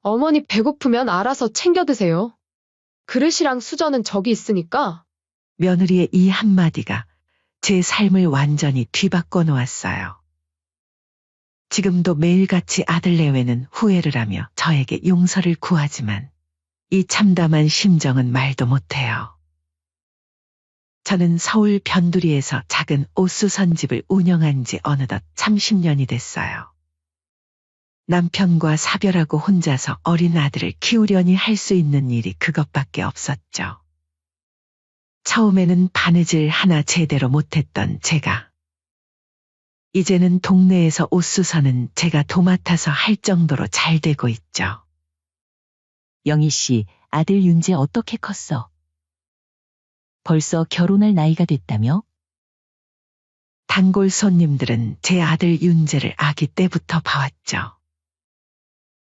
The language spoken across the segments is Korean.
어머니 배고프면 알아서 챙겨 드세요. 그릇이랑 수저는 저기 있으니까. 며느리의 이 한마디가 제 삶을 완전히 뒤바꿔 놓았어요. 지금도 매일같이 아들 내외는 후회를 하며 저에게 용서를 구하지만 이 참담한 심정은 말도 못해요. 저는 서울 변두리에서 작은 옷수선집을 운영한 지 어느덧 30년이 됐어요. 남편과 사별하고 혼자서 어린 아들을 키우려니 할 수 있는 일이 그것밖에 없었죠. 처음에는 바느질 하나 제대로 못했던 제가 이제는 동네에서 옷수선은 제가 도맡아서 할 정도로 잘 되고 있죠. 영희 씨, 아들 윤재 어떻게 컸어? 벌써 결혼할 나이가 됐다며? 단골 손님들은 제 아들 윤재를 아기 때부터 봐왔죠.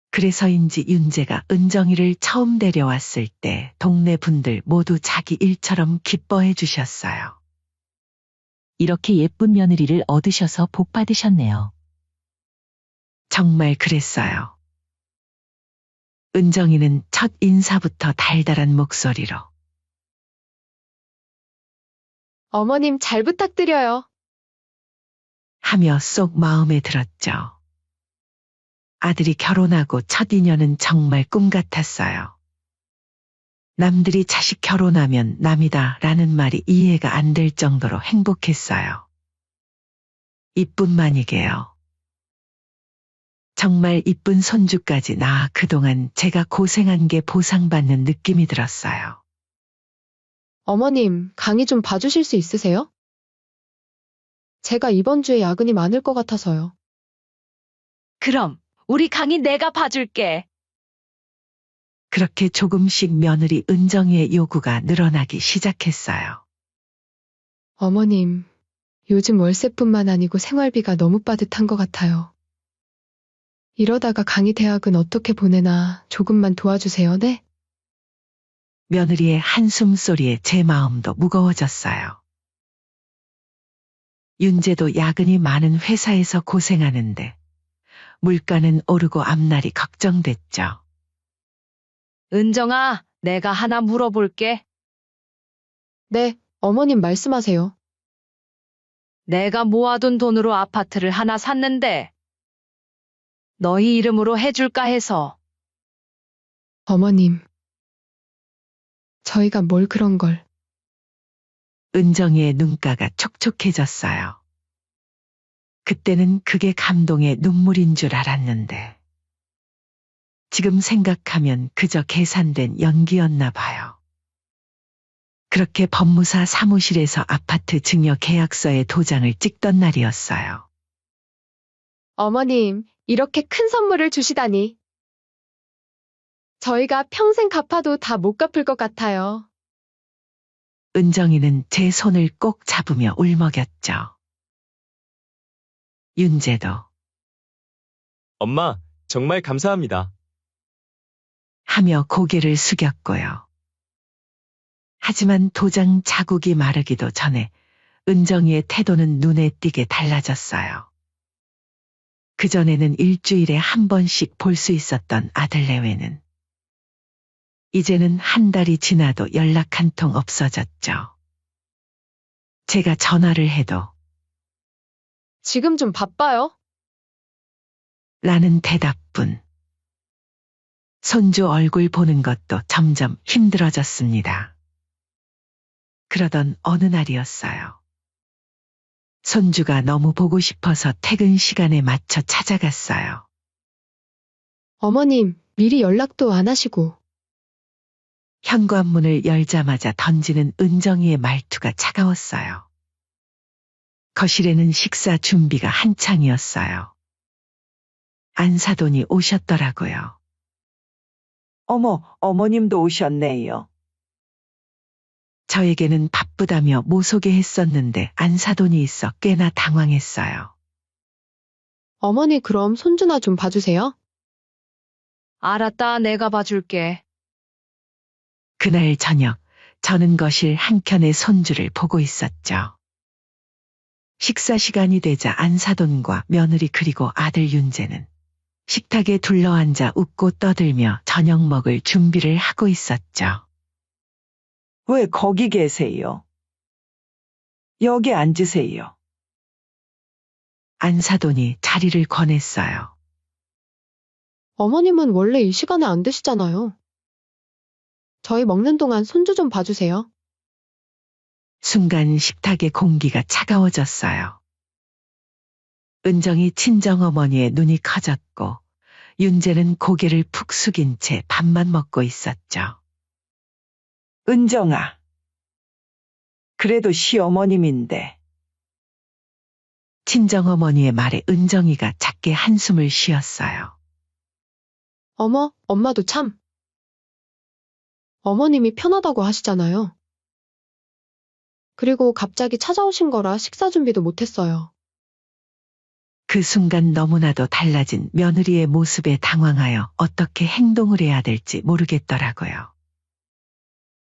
그래서인지 윤재가 은정이를 처음 데려왔을 때 동네 분들 모두 자기 일처럼 기뻐해 주셨어요. 이렇게 예쁜 며느리를 얻으셔서 복 받으셨네요. 정말 그랬어요. 은정이는 첫 인사부터 달달한 목소리로 어머님 잘 부탁드려요. 하며 쏙 마음에 들었죠. 아들이 결혼하고 첫 인연은 정말 꿈 같았어요. 남들이 자식 결혼하면 남이다 라는 말이 이해가 안 될 정도로 행복했어요. 이뿐만이게요. 정말 이쁜 손주까지 낳아 그동안 제가 고생한 게 보상받는 느낌이 들었어요. 어머님, 강의 좀 봐주실 수 있으세요? 제가 이번 주에 야근이 많을 것 같아서요. 그럼 우리 강의 내가 봐줄게. 그렇게 조금씩 며느리 은정이의 요구가 늘어나기 시작했어요. 어머님, 요즘 월세뿐만 아니고 생활비가 너무 빠듯한 것 같아요. 이러다가 강의 대학은 어떻게 보내나 조금만 도와주세요, 네? 며느리의 한숨 소리에 제 마음도 무거워졌어요. 윤재도 야근이 많은 회사에서 고생하는데 물가는 오르고 앞날이 걱정됐죠. 은정아, 내가 하나 물어볼게. 네, 어머님 말씀하세요. 내가 모아둔 돈으로 아파트를 하나 샀는데 너희 이름으로 해줄까 해서. 어머님, 저희가 뭘 그런 걸. 은정이의 눈가가 촉촉해졌어요. 그때는 그게 감동의 눈물인 줄 알았는데 지금 생각하면 그저 계산된 연기였나 봐요. 그렇게 법무사 사무실에서 아파트 증여 계약서에 도장을 찍던 날이었어요. 어머님, 이렇게 큰 선물을 주시다니. 저희가 평생 갚아도 다 못 갚을 것 같아요. 은정이는 제 손을 꼭 잡으며 울먹였죠. 윤재도 엄마, 정말 감사합니다. 하며 고개를 숙였고요. 하지만 도장 자국이 마르기도 전에 은정이의 태도는 눈에 띄게 달라졌어요. 그전에는 일주일에 한 번씩 볼 수 있었던 아들 내외는 이제는 한 달이 지나도 연락 한 통 없어졌죠. 제가 전화를 해도 지금 좀 바빠요? 라는 대답뿐. 손주 얼굴 보는 것도 점점 힘들어졌습니다. 그러던 어느 날이었어요. 손주가 너무 보고 싶어서 퇴근 시간에 맞춰 찾아갔어요. 어머님, 미리 연락도 안 하시고. 현관문을 열자마자 던지는 은정이의 말투가 차가웠어요. 거실에는 식사 준비가 한창이었어요. 안사돈이 오셨더라고요. 어머, 어머님도 오셨네요. 저에게는 바쁘다며 모소개했었는데 안사돈이 있어 꽤나 당황했어요. 어머니 그럼 손주나 좀 봐주세요. 알았다, 내가 봐줄게. 그날 저녁 저는 거실 한켠에 손주를 보고 있었죠. 식사 시간이 되자 안사돈과 며느리 그리고 아들 윤재는 식탁에 둘러앉아 웃고 떠들며 저녁 먹을 준비를 하고 있었죠. 왜 거기 계세요? 여기 앉으세요. 안사돈이 자리를 권했어요. 어머님은 원래 이 시간에 안 드시잖아요. 저희 먹는 동안 손주 좀 봐주세요. 순간 식탁의 공기가 차가워졌어요. 은정이 친정어머니의 눈이 커졌고 윤재는 고개를 푹 숙인 채 밥만 먹고 있었죠. 은정아. 그래도 시어머님인데. 친정어머니의 말에 은정이가 작게 한숨을 쉬었어요. 어머, 엄마도 참. 어머님이 편하다고 하시잖아요. 그리고 갑자기 찾아오신 거라 식사 준비도 못했어요. 그 순간 너무나도 달라진 며느리의 모습에 당황하여 어떻게 행동을 해야 될지 모르겠더라고요.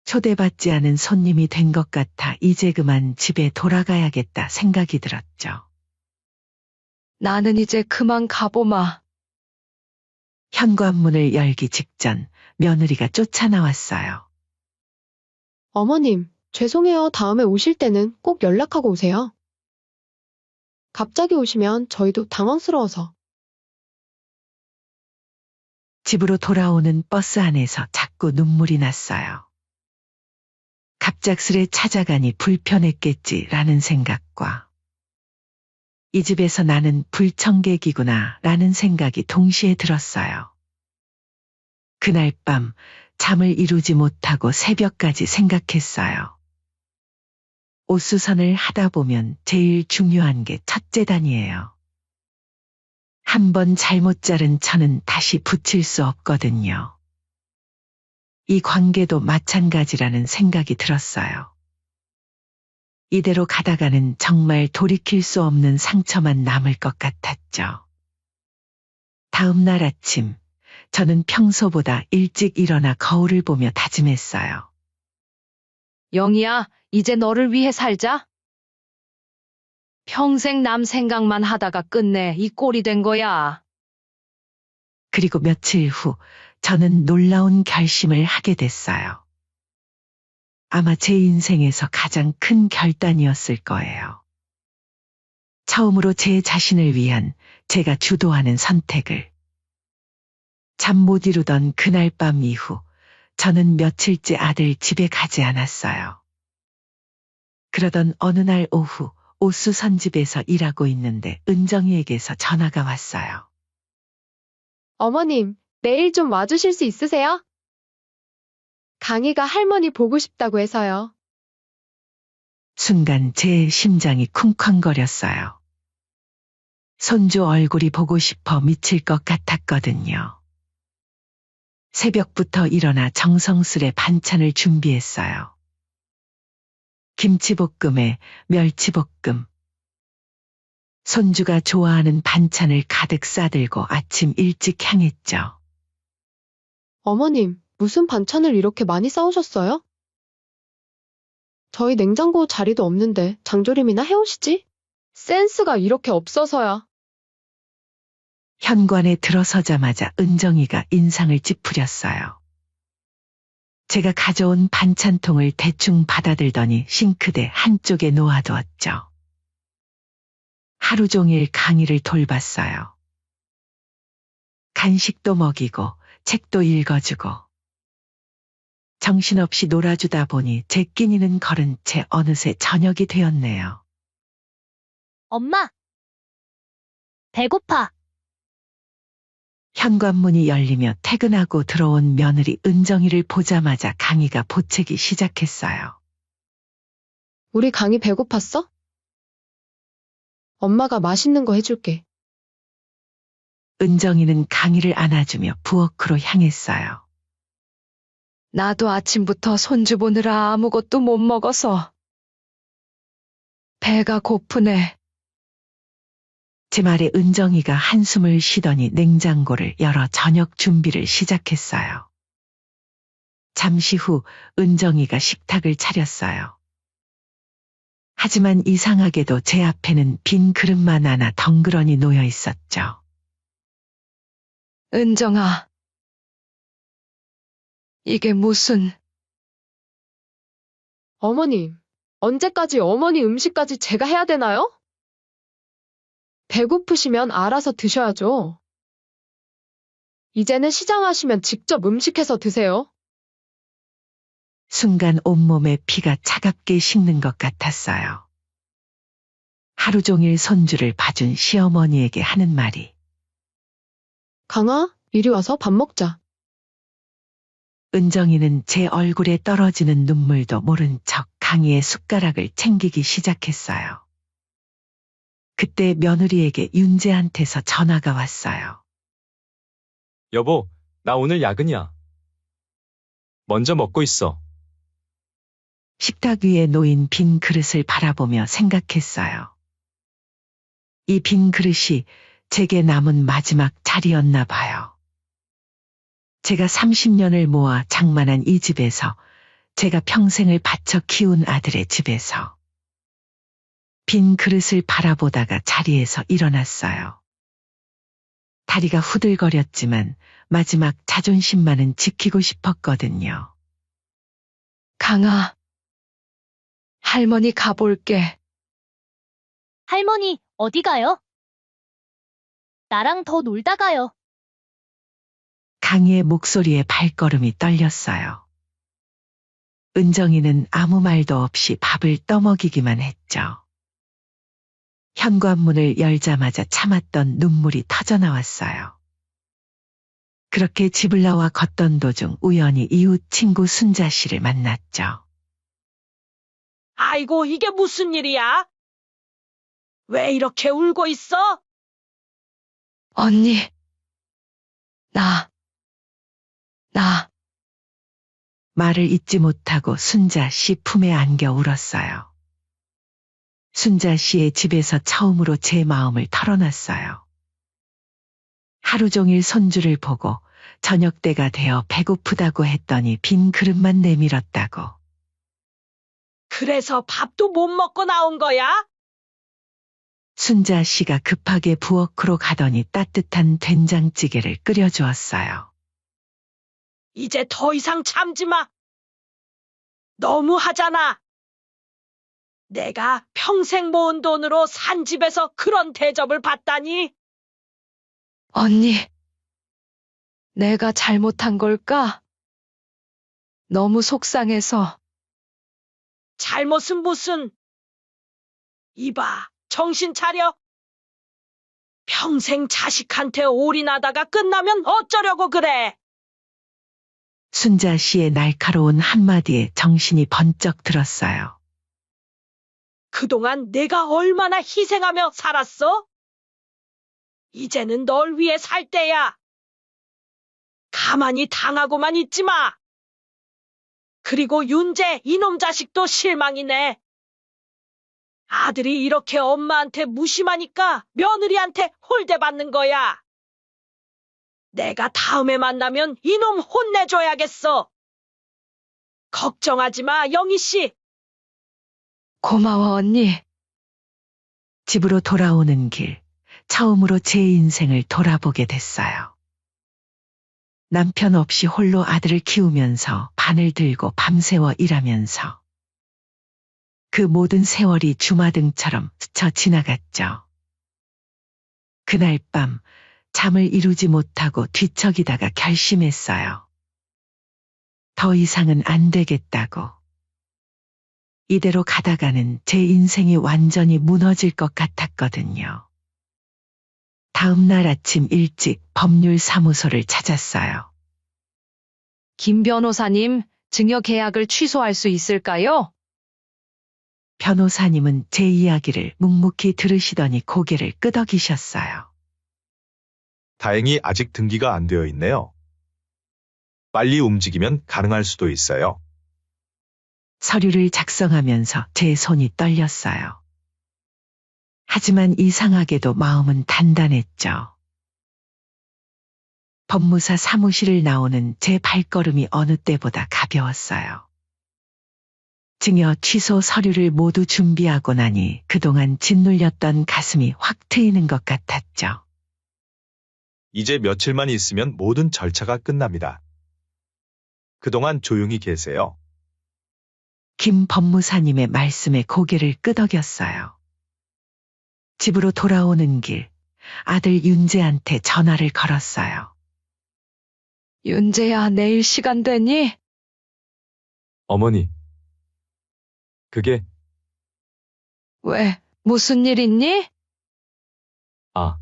초대받지 않은 손님이 된 것 같아 이제 그만 집에 돌아가야겠다 생각이 들었죠. 나는 이제 그만 가보마. 현관문을 열기 직전 며느리가 쫓아나왔어요. 어머님, 죄송해요. 다음에 오실 때는 꼭 연락하고 오세요. 갑자기 오시면 저희도 당황스러워서. 집으로 돌아오는 버스 안에서 자꾸 눈물이 났어요. 갑작스레 찾아가니 불편했겠지라는 생각과 이 집에서 나는 불청객이구나 라는 생각이 동시에 들었어요. 그날 밤 잠을 이루지 못하고 새벽까지 생각했어요. 옷수선을 하다 보면 제일 중요한 게 첫째단이에요. 한 번 잘못 자른 천은 다시 붙일 수 없거든요. 이 관계도 마찬가지라는 생각이 들었어요. 이대로 가다가는 정말 돌이킬 수 없는 상처만 남을 것 같았죠. 다음 날 아침, 저는 평소보다 일찍 일어나 거울을 보며 다짐했어요. 영희야, 이제 너를 위해 살자. 평생 남 생각만 하다가 끝내 이 꼴이 된 거야. 그리고 며칠 후 저는 놀라운 결심을 하게 됐어요. 아마 제 인생에서 가장 큰 결단이었을 거예요. 처음으로 제 자신을 위한 제가 주도하는 선택을. 잠 못 이루던 그날 밤 이후 저는 며칠째 아들 집에 가지 않았어요. 그러던 어느 날 오후 옷수선집에서 일하고 있는데 은정이에게서 전화가 왔어요. 어머님, 내일 좀 와주실 수 있으세요? 강희가 할머니 보고 싶다고 해서요. 순간 제 심장이 쿵쾅거렸어요. 손주 얼굴이 보고 싶어 미칠 것 같았거든요. 새벽부터 일어나 정성스레 반찬을 준비했어요. 김치볶음에 멸치볶음. 손주가 좋아하는 반찬을 가득 싸들고 아침 일찍 향했죠. 어머님, 무슨 반찬을 이렇게 많이 싸우셨어요? 저희 냉장고 자리도 없는데 장조림이나 해오시지? 센스가 이렇게 없어서야. 현관에 들어서자마자 은정이가 인상을 찌푸렸어요. 제가 가져온 반찬통을 대충 받아들더니 싱크대 한쪽에 놓아두었죠. 하루 종일 강희를 돌봤어요. 간식도 먹이고 책도 읽어주고 정신없이 놀아주다 보니 제 끼니는 거른 채 어느새 저녁이 되었네요. 엄마! 배고파. 현관문이 열리며 퇴근하고 들어온 며느리 은정이를 보자마자 강희가 보채기 시작했어요. 우리 강희 배고팠어? 엄마가 맛있는 거 해줄게. 은정이는 강희를 안아주며 부엌으로 향했어요. 나도 아침부터 손주 보느라 아무것도 못 먹어서. 배가 고프네. 제 말에 은정이가 한숨을 쉬더니 냉장고를 열어 저녁 준비를 시작했어요. 잠시 후 은정이가 식탁을 차렸어요. 하지만 이상하게도 제 앞에는 빈 그릇만 하나 덩그러니 놓여 있었죠. 은정아. 이게 무슨, 어머님, 언제까지 어머니 음식까지 제가 해야 되나요? 배고프시면 알아서 드셔야죠. 이제는 시장하시면 직접 음식해서 드세요. 순간 온몸에 피가 차갑게 식는 것 같았어요. 하루 종일 손주를 봐준 시어머니에게 하는 말이 강아, 이리 와서 밥 먹자. 은정이는 제 얼굴에 떨어지는 눈물도 모른 척 강희의 숟가락을 챙기기 시작했어요. 그때 며느리에게 윤재한테서 전화가 왔어요. 여보, 나 오늘 야근이야. 먼저 먹고 있어. 식탁 위에 놓인 빈 그릇을 바라보며 생각했어요. 이 빈 그릇이 제게 남은 마지막 자리였나 봐요. 제가 30년을 모아 장만한 이 집에서, 제가 평생을 바쳐 키운 아들의 집에서. 빈 그릇을 바라보다가 자리에서 일어났어요. 다리가 후들거렸지만 마지막 자존심만은 지키고 싶었거든요. 강아. 할머니 가볼게. 할머니, 어디 가요? 나랑 더 놀다 가요. 강희의 목소리에 발걸음이 떨렸어요. 은정이는 아무 말도 없이 밥을 떠먹이기만 했죠. 현관문을 열자마자 참았던 눈물이 터져나왔어요. 그렇게 집을 나와 걷던 도중 우연히 이웃 친구 순자 씨를 만났죠. 아이고, 이게 무슨 일이야? 왜 이렇게 울고 있어? 언니. 말을 잇지 못하고 순자 씨 품에 안겨 울었어요. 순자 씨의 집에서 처음으로 제 마음을 털어놨어요. 하루 종일 손주를 보고 저녁 때가 되어 배고프다고 했더니 빈 그릇만 내밀었다고. 그래서 밥도 못 먹고 나온 거야? 순자 씨가 급하게 부엌으로 가더니 따뜻한 된장찌개를 끓여주었어요. 이제 더 이상 참지 마. 너무 하잖아. 내가 평생 모은 돈으로 산 집에서 그런 대접을 받다니. 언니. 내가 잘못한 걸까? 너무 속상해서. 잘못은 무슨. 이봐, 정신 차려. 평생 자식한테 올인하다가 끝나면 어쩌려고 그래. 순자 씨의 날카로운 한마디에 정신이 번쩍 들었어요. 그동안 내가 얼마나 희생하며 살았어? 이제는 널 위해 살 때야. 가만히 당하고만 있지 마. 그리고 윤재 이놈 자식도 실망이네. 아들이 이렇게 엄마한테 무심하니까 며느리한테 홀대받는 거야. 내가 다음에 만나면 이놈 혼내줘야겠어. 걱정하지 마, 영희 씨. 고마워, 언니. 집으로 돌아오는 길, 처음으로 제 인생을 돌아보게 됐어요. 남편 없이 홀로 아들을 키우면서 바늘 들고 밤새워 일하면서 그 모든 세월이 주마등처럼 스쳐 지나갔죠. 그날 밤 잠을 이루지 못하고 뒤척이다가 결심했어요. 더 이상은 안 되겠다고. 이대로 가다가는 제 인생이 완전히 무너질 것 같았거든요. 다음 날 아침 일찍 법률사무소를 찾았어요. 김 변호사님, 증여 계약을 취소할 수 있을까요? 변호사님은 제 이야기를 묵묵히 들으시더니 고개를 끄덕이셨어요. 다행히 아직 등기가 안 되어 있네요. 빨리 움직이면 가능할 수도 있어요. 서류를 작성하면서 제 손이 떨렸어요. 하지만 이상하게도 마음은 단단했죠. 법무사 사무실을 나오는 제 발걸음이 어느 때보다 가벼웠어요. 증여 취소 서류를 모두 준비하고 나니 그동안 짓눌렸던 가슴이 확 트이는 것 같았죠. 이제 며칠만 있으면 모든 절차가 끝납니다. 그동안 조용히 계세요. 김 법무사님의 말씀에 고개를 끄덕였어요. 집으로 돌아오는 길, 아들 윤재한테 전화를 걸었어요. 윤재야, 내일 시간 되니? 어머니. 그게, 왜, 무슨 일 있니? 아.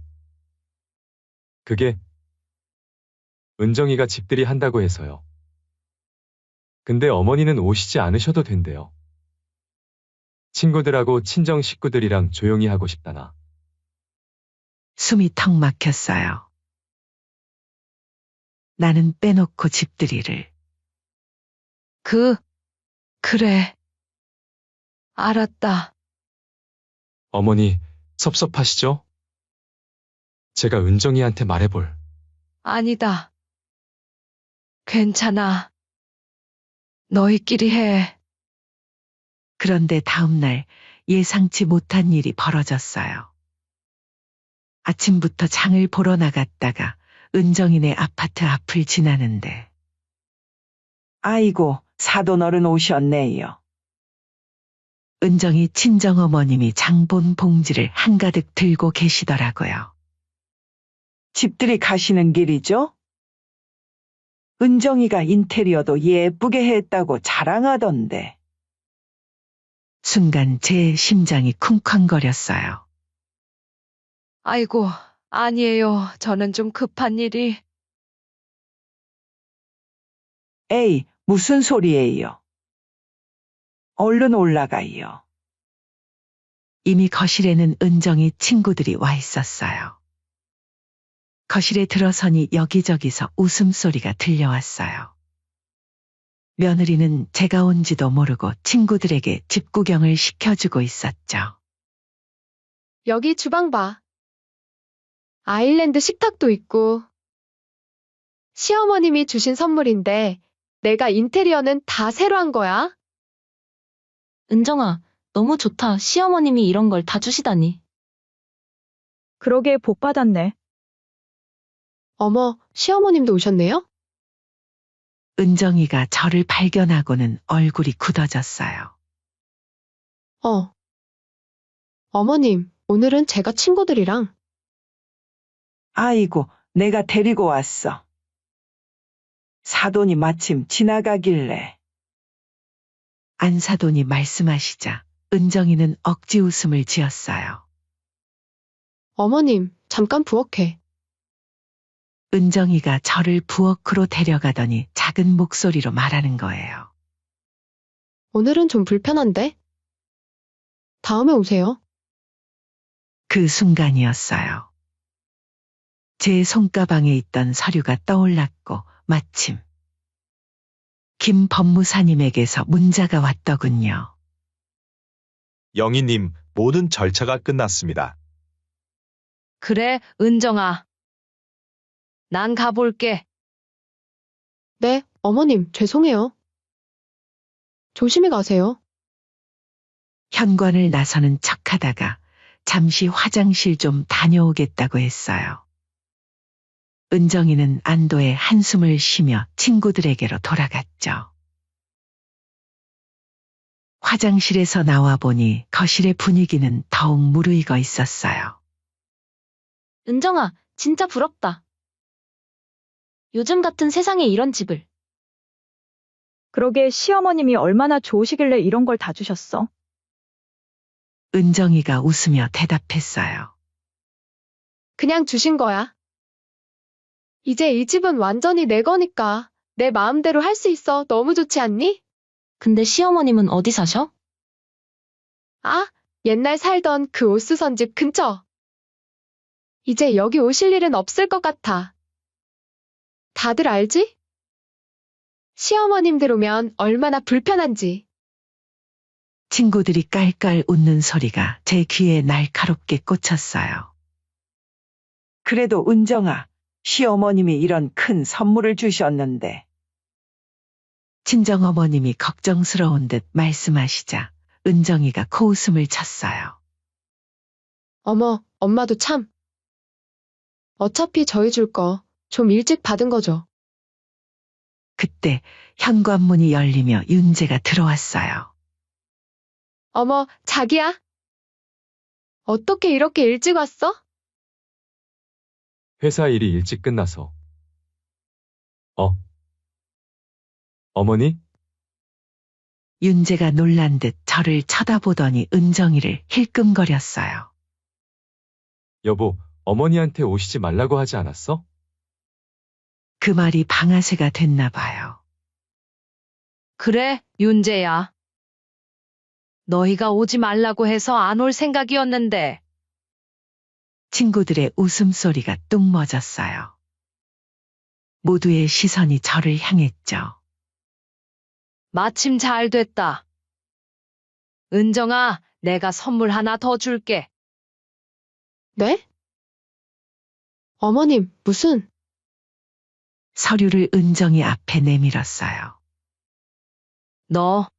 그게, 은정이가 집들이 한다고 해서요. 근데 어머니는 오시지 않으셔도 된대요. 친구들하고 친정 식구들이랑 조용히 하고 싶다나. 숨이 턱 막혔어요. 나는 빼놓고 집들이를. 그래. 알았다. 어머니, 섭섭하시죠? 제가 은정이한테 말해볼. 아니다. 괜찮아. 너희끼리 해. 그런데 다음날 예상치 못한 일이 벌어졌어요. 아침부터 장을 보러 나갔다가 은정이네 아파트 앞을 지나는데 아이고, 사돈 어른 오셨네요. 은정이 친정어머님이 장본 봉지를 한가득 들고 계시더라고요. 집들이 가시는 길이죠? 은정이가 인테리어도 예쁘게 했다고 자랑하던데. 순간 제 심장이 쿵쾅거렸어요. 아이고, 아니에요. 저는 좀 급한 일이. 에이, 무슨 소리예요? 얼른 올라가요. 이미 거실에는 은정이 친구들이 와 있었어요. 거실에 들어서니 여기저기서 웃음소리가 들려왔어요. 며느리는 제가 온지도 모르고 친구들에게 집 구경을 시켜주고 있었죠. 여기 주방 봐. 아일랜드 식탁도 있고. 시어머님이 주신 선물인데 내가 인테리어는 다 새로 한 거야. 은정아, 너무 좋다. 시어머님이 이런 걸 다 주시다니. 그러게 복 받았네. 어머, 시어머님도 오셨네요? 은정이가 저를 발견하고는 얼굴이 굳어졌어요. 어머님, 오늘은 제가 친구들이랑. 아이고, 내가 데리고 왔어. 사돈이 마침 지나가길래. 안사돈이 말씀하시자 은정이는 억지 웃음을 지었어요. 어머님, 잠깐 부엌에. 은정이가 저를 부엌으로 데려가더니 작은 목소리로 말하는 거예요. 오늘은 좀 불편한데? 다음에 오세요. 그 순간이었어요. 제 손가방에 있던 서류가 떠올랐고 마침 김 법무사님에게서 문자가 왔더군요. 영희님, 모든 절차가 끝났습니다. 그래, 은정아. 난 가볼게. 네, 어머님, 죄송해요. 조심히 가세요. 현관을 나서는 척하다가 잠시 화장실 좀 다녀오겠다고 했어요. 은정이는 안도의 한숨을 쉬며 친구들에게로 돌아갔죠. 화장실에서 나와 보니 거실의 분위기는 더욱 무르익어 있었어요. 은정아, 진짜 부럽다. 요즘 같은 세상에 이런 집을. 그러게 시어머님이 얼마나 좋으시길래 이런 걸 다 주셨어. 은정이가 웃으며 대답했어요. 그냥 주신 거야. 이제 이 집은 완전히 내 거니까 내 마음대로 할 수 있어. 너무 좋지 않니? 근데 시어머님은 어디 사셔? 아, 옛날 살던 그 옷수선 집 근처. 이제 여기 오실 일은 없을 것 같아. 다들 알지? 시어머님들 오면 얼마나 불편한지. 친구들이 깔깔 웃는 소리가 제 귀에 날카롭게 꽂혔어요. 그래도 은정아, 시어머님이 이런 큰 선물을 주셨는데. 친정어머님이 걱정스러운 듯 말씀하시자 은정이가 코웃음을 쳤어요. 어머, 엄마도 참. 어차피 저희 줄 거 좀 일찍 받은 거죠. 그때 현관문이 열리며 윤재가 들어왔어요. 어머, 자기야? 어떻게 이렇게 일찍 왔어? 회사 일이 일찍 끝나서. 어머니? 윤재가 놀란 듯 저를 쳐다보더니 은정이를 힐끔거렸어요. 여보, 어머니한테 오시지 말라고 하지 않았어? 그 말이 방아쇠가 됐나 봐요. 그래, 윤재야. 너희가 오지 말라고 해서 안 올 생각이었는데. 친구들의 웃음소리가 뚝 멎었어요. 모두의 시선이 저를 향했죠. 마침 잘 됐다. 은정아, 내가 선물 하나 더 줄게. 네? 어머님, 무슨? 서류를 은정이 앞에 내밀었어요. 너.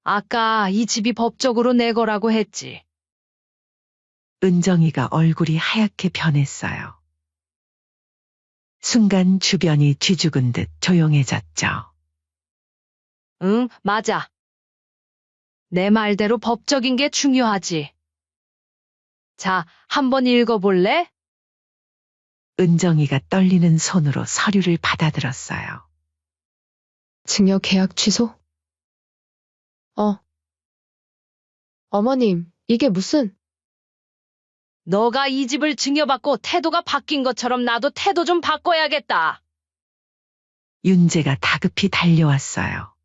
아까 이 집이 법적으로 내 거라고 했지. 은정이가 얼굴이 하얗게 변했어요. 순간 주변이 뒤죽은 듯 조용해졌죠. 응, 맞아. 내 말대로 법적인 게 중요하지. 자, 한번 읽어볼래? 은정이가 떨리는 손으로 서류를 받아들었어요. 증여 계약 취소? 어머님, 이게 무슨? 너가 이 집을 증여받고 태도가 바뀐 것처럼 나도 태도 좀 바꿔야겠다. 윤재가 다급히 달려왔어요.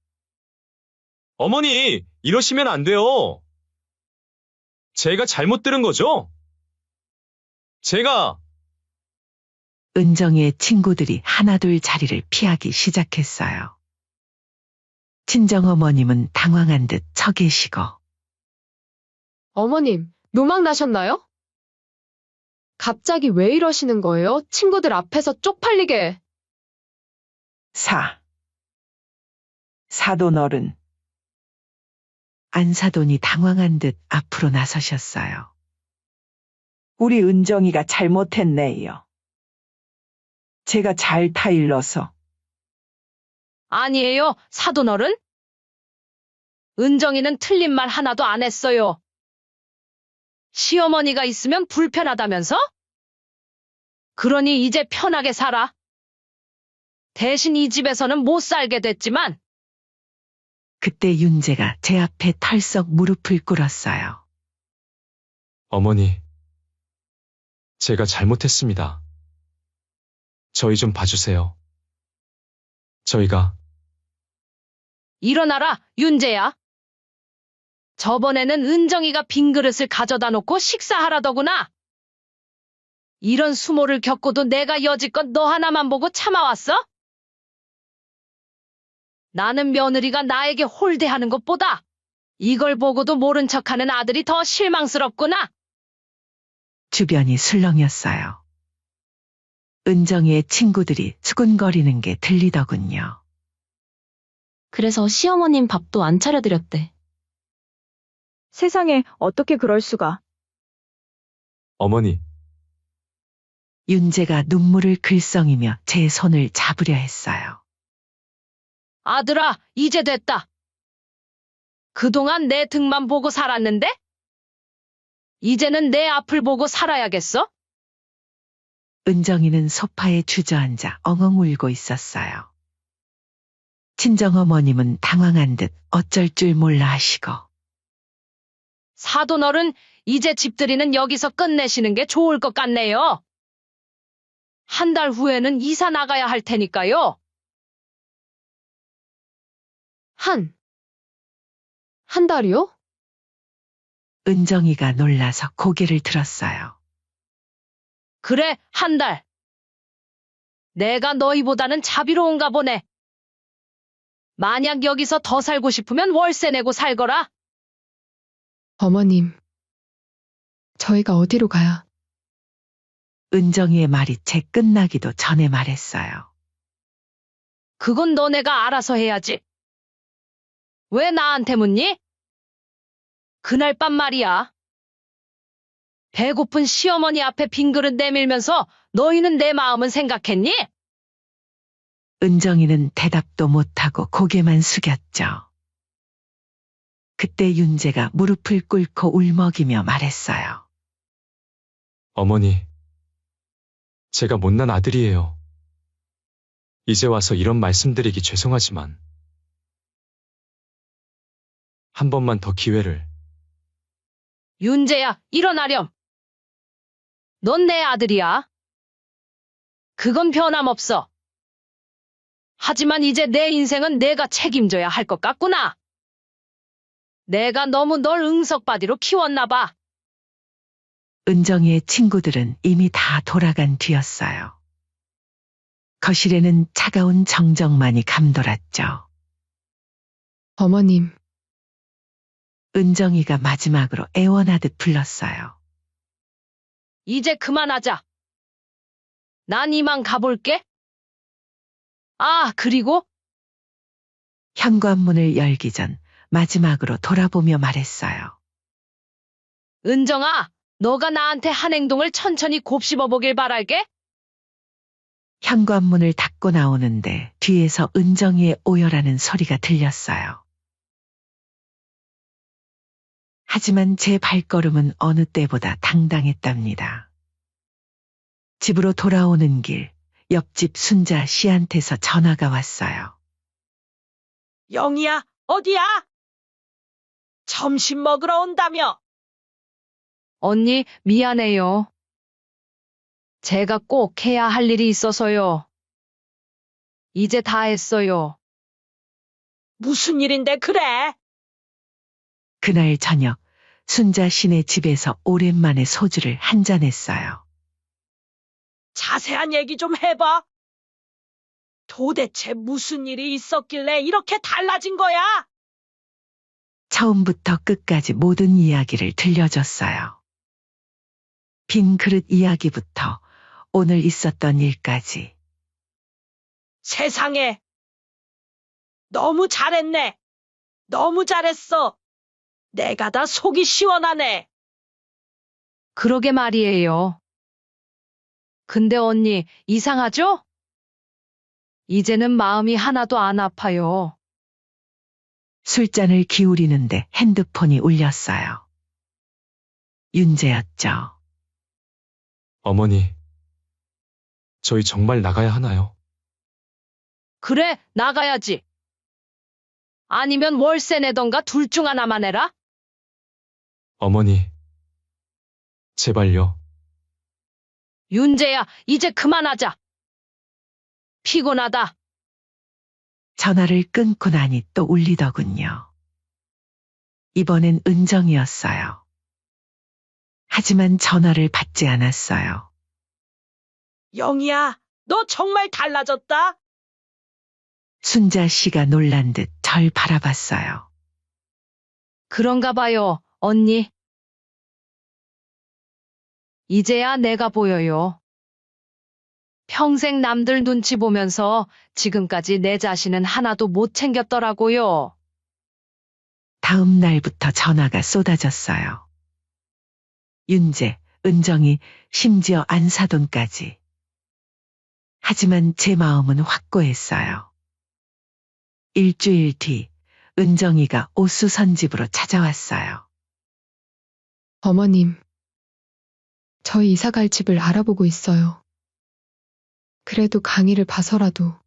어머니, 이러시면 안 돼요. 제가 잘못 들은 거죠? 제가 은정이의 친구들이 하나둘 자리를 피하기 시작했어요. 친정어머님은 당황한 듯 서 계시고 어머님, 노망 나셨나요? 갑자기 왜 이러시는 거예요? 친구들 앞에서 쪽팔리게. 사돈어른. 안사돈이 당황한 듯 앞으로 나서셨어요. 우리 은정이가 잘못했네요. 제가 잘 타일러서. 아니에요, 사돈어른? 은정이는 틀린 말 하나도 안 했어요. 시어머니가 있으면 불편하다면서? 그러니 이제 편하게 살아. 대신 이 집에서는 못 살게 됐지만. 그때 윤재가 제 앞에 털썩 무릎을 꿇었어요. 어머니, 제가 잘못했습니다. 저희 좀 봐주세요. 저희가 일어나라, 윤재야. 저번에는 은정이가 빈 그릇을 가져다 놓고 식사하라더구나. 이런 수모를 겪고도 내가 여지껏 너 하나만 보고 참아왔어? 나는 며느리가 나에게 홀대하는 것보다 이걸 보고도 모른 척하는 아들이 더 실망스럽구나. 주변이 술렁였어요. 은정이의 친구들이 수군거리는 게 들리더군요. 그래서 시어머님 밥도 안 차려드렸대. 세상에 어떻게 그럴 수가. 어머니, 윤재가 눈물을 글썽이며 제 손을 잡으려 했어요. 아들아, 이제 됐다. 그동안 내 등만 보고 살았는데? 이제는 내 앞을 보고 살아야겠어? 은정이는 소파에 주저앉아 엉엉 울고 있었어요. 친정어머님은 당황한 듯 어쩔 줄 몰라 하시고 사돈어른, 이제 집들이는 여기서 끝내시는 게 좋을 것 같네요. 한 달 후에는 이사 나가야 할 테니까요. 한 달이요? 은정이가 놀라서 고개를 들었어요. 그래, 한 달. 내가 너희보다는 자비로운가 보네. 만약 여기서 더 살고 싶으면 월세 내고 살거라. 어머님, 저희가 어디로 가야? 은정이의 말이 채 끝나기도 전에 말했어요. 그건 너네가 알아서 해야지. 왜 나한테 묻니? 그날 밤 말이야. 배고픈 시어머니 앞에 빈 그릇 내밀면서 너희는 내 마음은 생각했니? 은정이는 대답도 못하고 고개만 숙였죠. 그때 윤재가 무릎을 꿇고 울먹이며 말했어요. 어머니, 제가 못난 아들이에요. 이제 와서 이런 말씀드리기 죄송하지만 한 번만 더 기회를. 윤재야, 일어나렴. 넌 내 아들이야. 그건 변함없어. 하지만 이제 내 인생은 내가 책임져야 할 것 같구나. 내가 너무 널 응석바디로 키웠나 봐. 은정이의 친구들은 이미 다 돌아간 뒤였어요. 거실에는 차가운 정적만이 감돌았죠. 어머님, 은정이가 마지막으로 애원하듯 불렀어요. 이제 그만하자. 난 이만 가볼게. 아, 그리고 현관문을 열기 전 마지막으로 돌아보며 말했어요. 은정아, 너가 나한테 한 행동을 천천히 곱씹어 보길 바랄게. 현관문을 닫고 나오는데 뒤에서 은정이의 오열하는 소리가 들렸어요. 하지만 제 발걸음은 어느 때보다 당당했답니다. 집으로 돌아오는 길, 옆집 순자 씨한테서 전화가 왔어요. 영희야, 어디야? 점심 먹으러 온다며. 언니, 미안해요. 제가 꼭 해야 할 일이 있어서요. 이제 다 했어요. 무슨 일인데 그래? 그날 저녁 순자 씨네 집에서 오랜만에 소주를 한잔 했어요. 자세한 얘기 좀 해봐. 도대체 무슨 일이 있었길래 이렇게 달라진 거야? 처음부터 끝까지 모든 이야기를 들려줬어요. 빈 그릇 이야기부터 오늘 있었던 일까지. 세상에. 너무 잘했네. 너무 잘했어. 내가 다 속이 시원하네. 그러게 말이에요. 근데 언니, 이상하죠? 이제는 마음이 하나도 안 아파요. 술잔을 기울이는데 핸드폰이 울렸어요. 윤재였죠. 어머니, 저희 정말 나가야 하나요? 그래, 나가야지. 아니면 월세 내던가 둘 중 하나만 해라. 어머니, 제발요. 윤재야, 이제 그만하자. 피곤하다. 전화를 끊고 나니 또 울리더군요. 이번엔 은정이었어요. 하지만 전화를 받지 않았어요. 영희야, 너 정말 달라졌다. 순자 씨가 놀란 듯 절 바라봤어요. 그런가 봐요, 언니. 이제야 내가 보여요. 평생 남들 눈치 보면서 지금까지 내 자신은 하나도 못 챙겼더라고요. 다음 날부터 전화가 쏟아졌어요. 윤재, 은정이, 심지어 안사돈까지. 하지만 제 마음은 확고했어요. 일주일 뒤 은정이가 옥수선집으로 찾아왔어요. 어머님, 저희 이사 갈 집을 알아보고 있어요. 그래도 강의를 봐서라도.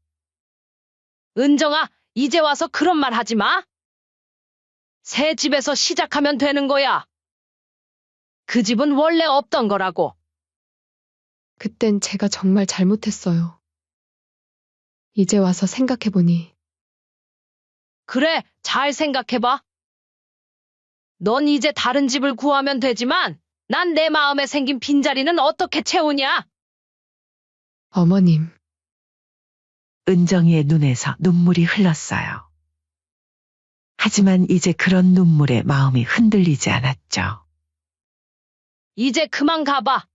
은정아, 이제 와서 그런 말 하지 마. 새 집에서 시작하면 되는 거야. 그 집은 원래 없던 거라고. 그땐 제가 정말 잘못했어요. 이제 와서 생각해보니 그래, 잘 생각해봐. 넌 이제 다른 집을 구하면 되지만 난 내 마음에 생긴 빈자리는 어떻게 채우냐? 어머님, 은정이의 눈에서 눈물이 흘렀어요. 하지만 이제 그런 눈물에 마음이 흔들리지 않았죠. 이제 그만 가봐.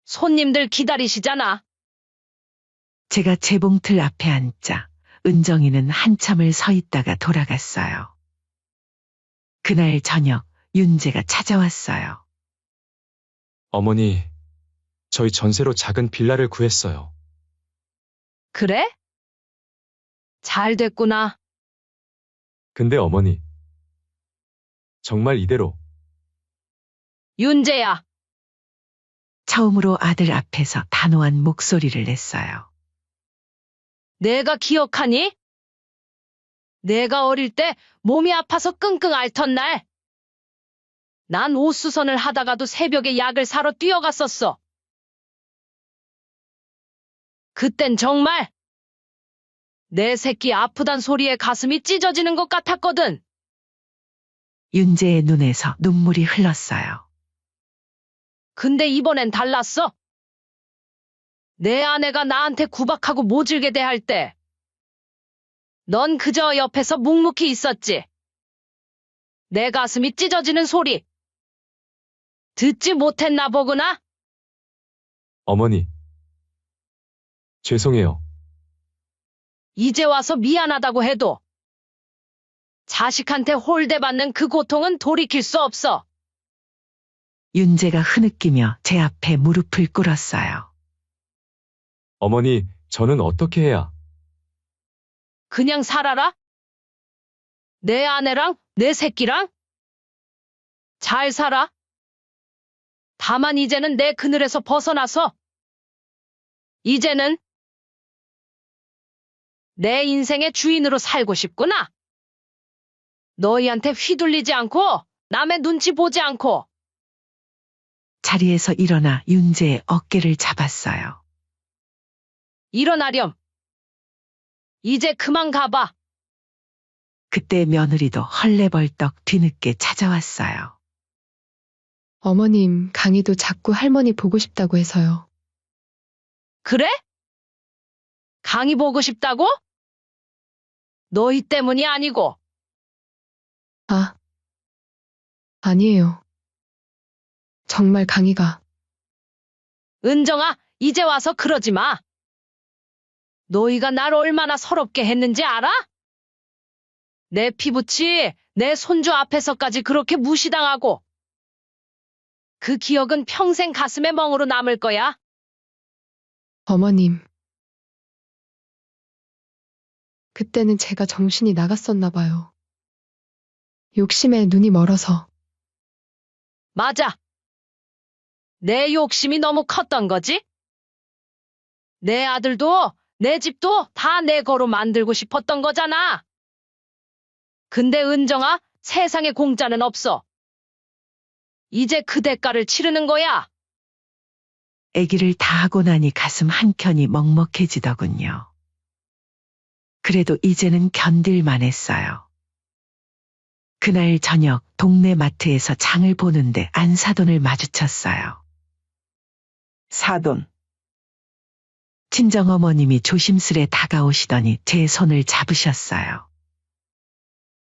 손님들 기다리시잖아. 제가 재봉틀 앞에 앉자 은정이는 한참을 서 있다가 돌아갔어요. 그날 저녁 윤재가 찾아왔어요. 어머니, 저희 전세로 작은 빌라를 구했어요. 그래? 잘 됐구나. 근데 어머니, 정말 이대로 윤재야, 처음으로 아들 앞에서 단호한 목소리를 냈어요. 내가 기억하니? 내가 어릴 때 몸이 아파서 끙끙 앓던 날, 난 옷수선을 하다가도 새벽에 약을 사러 뛰어갔었어. 그땐 정말 내 새끼 아프단 소리에 가슴이 찢어지는 것 같았거든. 윤재의 눈에서 눈물이 흘렀어요. 근데 이번엔 달랐어. 내 아내가 나한테 구박하고 모질게 대할 때, 넌 그저 옆에서 묵묵히 있었지. 내 가슴이 찢어지는 소리, 듣지 못했나 보구나? 어머니, 죄송해요. 이제 와서 미안하다고 해도 자식한테 홀대받는 그 고통은 돌이킬 수 없어. 윤재가 흐느끼며 제 앞에 무릎을 꿇었어요. 어머니, 저는 어떻게 해야? 그냥 살아라? 내 아내랑 내 새끼랑? 잘 살아? 다만 이제는 내 그늘에서 벗어나서 이제는 내 인생의 주인으로 살고 싶구나. 너희한테 휘둘리지 않고 남의 눈치 보지 않고. 자리에서 일어나 윤재의 어깨를 잡았어요. 일어나렴. 이제 그만 가봐. 그때 며느리도 헐레벌떡 뒤늦게 찾아왔어요. 어머님, 강희도 자꾸 할머니 보고 싶다고 해서요. 그래? 강희 보고 싶다고? 너희 때문이 아니고. 아니에요. 정말 강희가. 은정아, 이제 와서 그러지 마. 너희가 날 얼마나 서럽게 했는지 알아? 내 피부치, 내 손주 앞에서까지 그렇게 무시당하고. 그 기억은 평생 가슴에 멍으로 남을 거야. 어머님. 그때는 제가 정신이 나갔었나 봐요. 욕심에 눈이 멀어서. 맞아. 내 욕심이 너무 컸던 거지? 내 아들도 내 집도 다 내 거로 만들고 싶었던 거잖아. 근데 은정아, 세상에 공짜는 없어. 이제 그 대가를 치르는 거야. 아기를 다 하고 나니 가슴 한켠이 먹먹해지더군요. 그래도 이제는 견딜만 했어요. 그날 저녁 동네 마트에서 장을 보는데 안사돈을 마주쳤어요. 사돈, 친정어머님이 조심스레 다가오시더니 제 손을 잡으셨어요.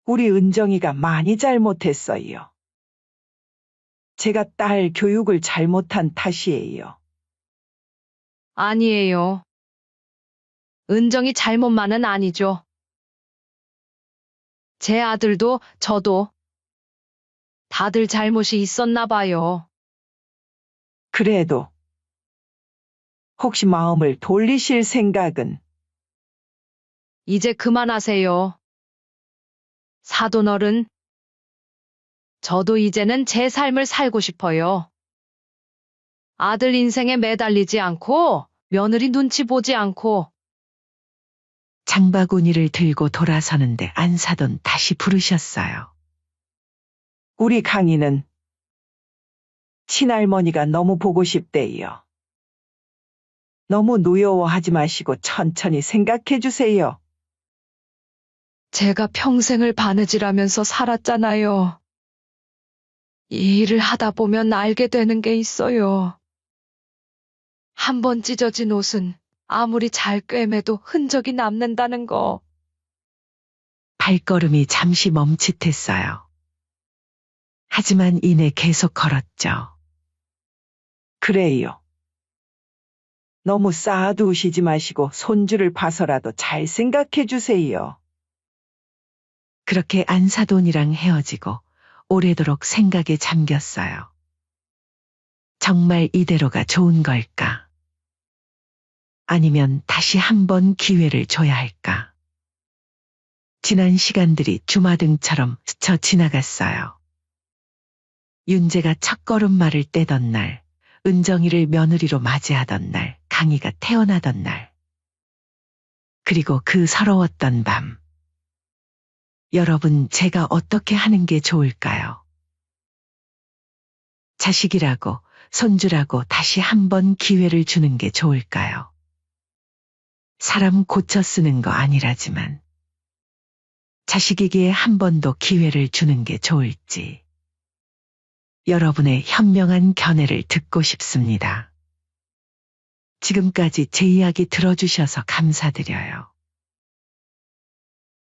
우리 은정이가 많이 잘못했어요. 제가 딸 교육을 잘못한 탓이에요. 아니에요. 은정이 잘못만은 아니죠. 제 아들도 저도 다들 잘못이 있었나 봐요. 그래도 혹시 마음을 돌리실 생각은? 이제 그만하세요. 사돈 어른. 저도 이제는 제 삶을 살고 싶어요. 아들 인생에 매달리지 않고 며느리 눈치 보지 않고. 장바구니를 들고 돌아서는데 안사돈 다시 부르셨어요. 우리 강희는 친할머니가 너무 보고 싶대요. 너무 노여워하지 마시고 천천히 생각해 주세요. 제가 평생을 바느질하면서 살았잖아요. 이 일을 하다 보면 알게 되는 게 있어요. 한 번 찢어진 옷은 아무리 잘 꿰매도 흔적이 남는다는 거. 발걸음이 잠시 멈칫했어요. 하지만 이내 계속 걸었죠. 그래요. 너무 쌓아두시지 마시고 손주를 봐서라도 잘 생각해 주세요. 그렇게 안사돈이랑 헤어지고 오래도록 생각에 잠겼어요. 정말 이대로가 좋은 걸까? 아니면 다시 한번 기회를 줘야 할까? 지난 시간들이 주마등처럼 스쳐 지나갔어요. 윤재가 첫걸음마를 떼던 날, 은정이를 며느리로 맞이하던 날, 강희가 태어나던 날. 그리고 그 서러웠던 밤. 여러분, 제가 어떻게 하는 게 좋을까요? 자식이라고, 손주라고 다시 한번 기회를 주는 게 좋을까요? 사람 고쳐 쓰는 거 아니라지만 자식에게 한 번 더 기회를 주는 게 좋을지 여러분의 현명한 견해를 듣고 싶습니다. 지금까지 제 이야기 들어주셔서 감사드려요.